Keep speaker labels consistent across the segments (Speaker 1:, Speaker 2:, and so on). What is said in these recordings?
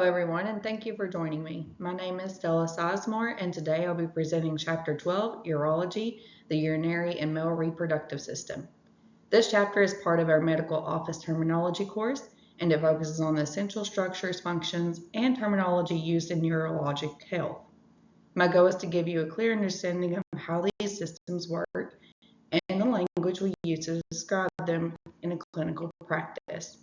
Speaker 1: Everyone, and thank you for joining me. My name is Stella Sizemore, and today I'll be presenting Chapter 12, Urology, the Urinary and Male Reproductive System. This chapter is part of our medical office terminology course, and it focuses on the essential structures, functions, and terminology used in urologic health. My goal is to give you a clear understanding of how these systems work and the language we use to describe them in a clinical practice.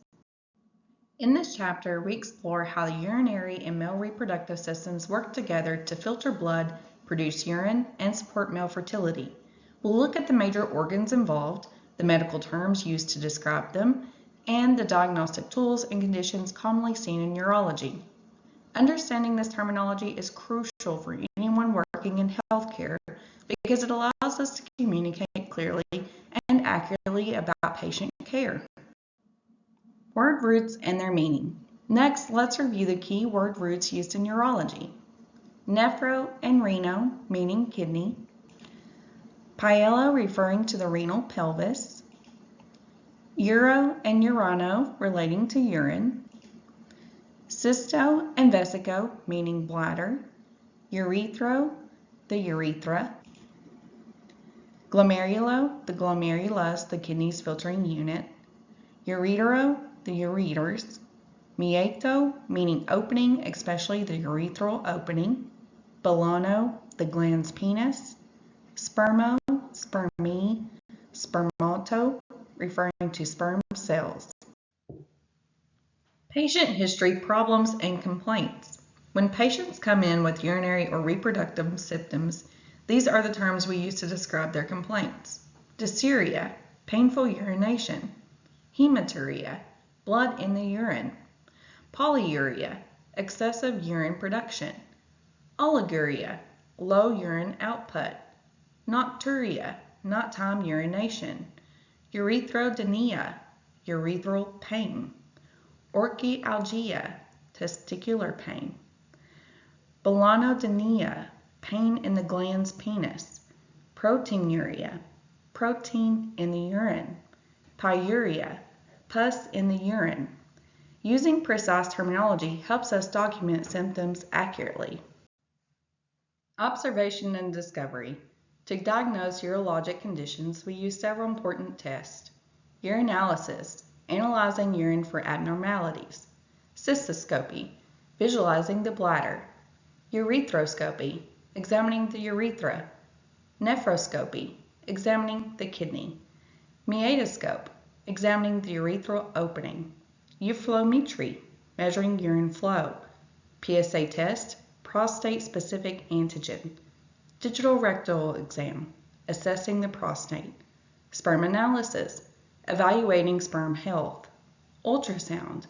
Speaker 1: In this chapter, we explore how the urinary and male reproductive systems work together to filter blood, produce urine, and support male fertility. We'll look at the major organs involved, the medical terms used to describe them, and the diagnostic tools and conditions commonly seen in urology. Understanding this terminology is crucial for anyone working in healthcare because it allows us to communicate clearly and accurately about patient care. Word roots and their meaning. Next, let's review the key word roots used in urology. Nephro and reno, meaning kidney. Pielo, referring to the renal pelvis. Uro and urano, relating to urine. Cysto and vesico, meaning bladder. Urethro, the urethra. Glomerulo, the glomerulus, the kidney's filtering unit. Uretero, the ureters. Meato, meaning opening, especially the urethral opening. Bolano, the glans penis. Spermo, spermi. Spermato, referring to sperm cells. Patient history, problems, and complaints. When patients come in with urinary or reproductive symptoms, these are the terms we use to describe their complaints. Dysuria, painful urination. Hematuria, blood in the urine. Polyuria, excessive urine production. Oliguria, low urine output. Nocturia, nighttime urination. Urethrodynia, urethral pain. Orchialgia, testicular pain. Bolanodynia, pain in the glans penis. Proteinuria, protein in the urine. Pyuria, pus in the urine. Using precise terminology helps us document symptoms accurately. Observation and discovery. To diagnose urologic conditions, we use several important tests. Urinalysis, analyzing urine for abnormalities. Cystoscopy, visualizing the bladder. Urethroscopy, examining the urethra. Nephroscopy, examining the kidney. Meatoscope, examining the urethral opening. Euplometry, measuring urine flow. PSA test, prostate-specific antigen. Digital rectal exam, assessing the prostate. Sperm analysis, evaluating sperm health. Ultrasound,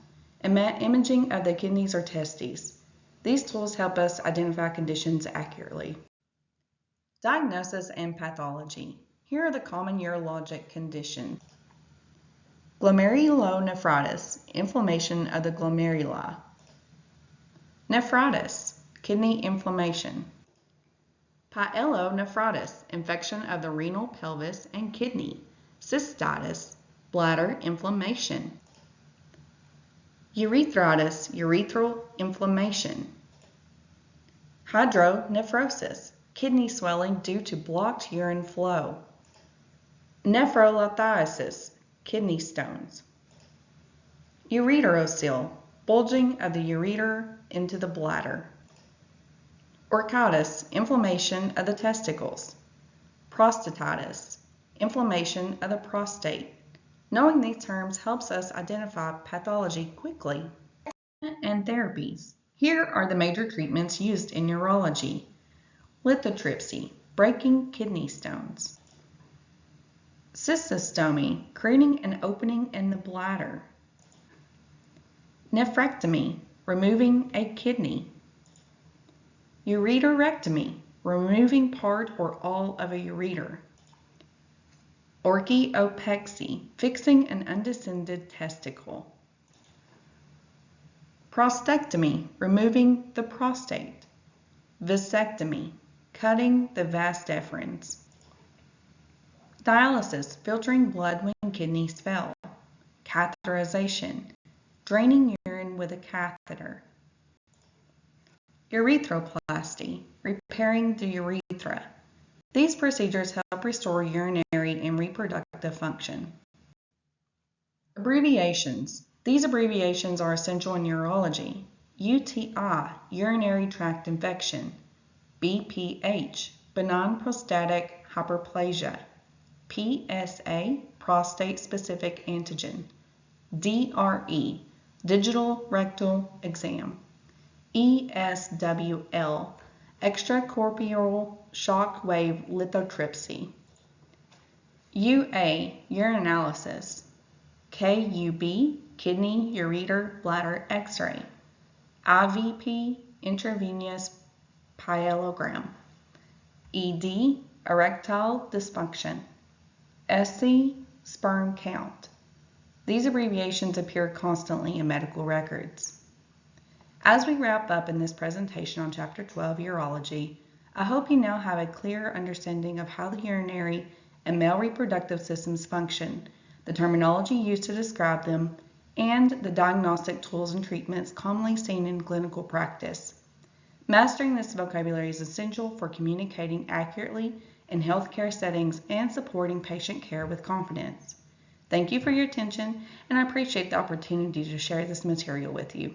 Speaker 1: imaging of the kidneys or testes. These tools help us identify conditions accurately. Diagnosis and pathology. Here are the common urologic conditions. Glomerulonephritis, inflammation of the glomeruli. Nephritis, kidney inflammation. Pyelonephritis, infection of the renal pelvis and kidney. Cystitis, bladder inflammation. Urethritis, urethral inflammation. Hydronephrosis, kidney swelling due to blocked urine flow. Nephrolithiasis, kidney stones. Ureterocele, bulging of the ureter into the bladder. Orchitis, inflammation of the testicles. Prostatitis, inflammation of the prostate. Knowing these terms helps us identify pathology quickly. And therapies. Here are the major treatments used in urology. Lithotripsy, breaking kidney stones. Cystostomy, creating an opening in the bladder. Nephrectomy, removing a kidney. Ureterectomy, removing part or all of a ureter. Orchiopexy, fixing an undescended testicle. Prostatectomy, removing the prostate. Vasectomy, cutting the vas deferens. Dialysis, filtering blood when kidneys fail. Catheterization, draining urine with a catheter. Urethroplasty, repairing the urethra. These procedures help restore urinary and reproductive function. Abbreviations. These abbreviations are essential in urology. UTI, urinary tract infection. BPH, benign prostatic hyperplasia. PSA, prostate-specific antigen. DRE, digital rectal exam. ESWL, extracorporeal shock wave lithotripsy. UA, urinalysis. KUB, kidney, ureter, bladder x-ray. IVP, intravenous pyelogram. ED, erectile dysfunction. SC, sperm count. These abbreviations appear constantly in medical records. As we wrap up in this presentation on Chapter 12, Urology, I hope you now have a clear understanding of how the urinary and male reproductive systems function, the terminology used to describe them, and the diagnostic tools and treatments commonly seen in clinical practice. Mastering this vocabulary is essential for communicating accurately in healthcare settings and supporting patient care with confidence. Thank you for your attention, and I appreciate the opportunity to share this material with you.